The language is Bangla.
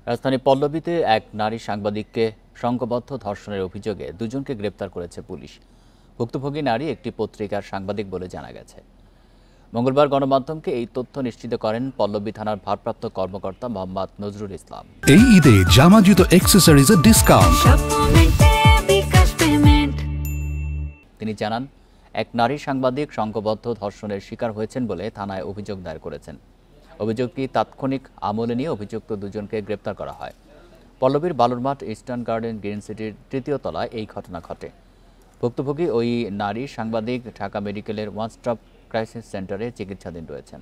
রাজধানী পল্লবীতে এক নারী সাংবাদিককে সংঘবদ্ধ ধর্ষণের অভিযোগে দুজনকে গ্রেপ্তার করেছে পুলিশ। ভুক্তভোগী নারী একটি পত্রিকার সাংবাদিক বলে জানা গেছে। মঙ্গলবার গণমাধ্যমকে এই তথ্য নিশ্চিত করেন পল্লবী থানার ভারপ্রাপ্ত কর্মকর্তা মোহাম্মদ নজরুল ইসলাম। এই ঈদে জামা জুতো অ্যাক্সেসরিজের ডিসকাউন্ট। তিনি জানান, এক নারী সাংবাদিক সংঘবদ্ধ ধর্ষণের শিকার হয়েছেন বলে থানায় অভিযোগ দায়ের করেছেন। অভিযোগটি তাৎক্ষণিক আমলে নিয়ে অভিযুক্ত দুজনকে গ্রেপ্তার করা হয়। পল্লবীর বালুরমাঠ ইস্টার্ন গার্ডেন গ্রিন সিটির ৩য় তলায় এই ঘটনা ঘটে। ভুক্তভোগী ওই নারী সাংবাদিক ঢাকা মেডিকেলের ওয়ান স্টপ ক্রাইসিস সেন্টারে চিকিৎসাধীন রয়েছেন।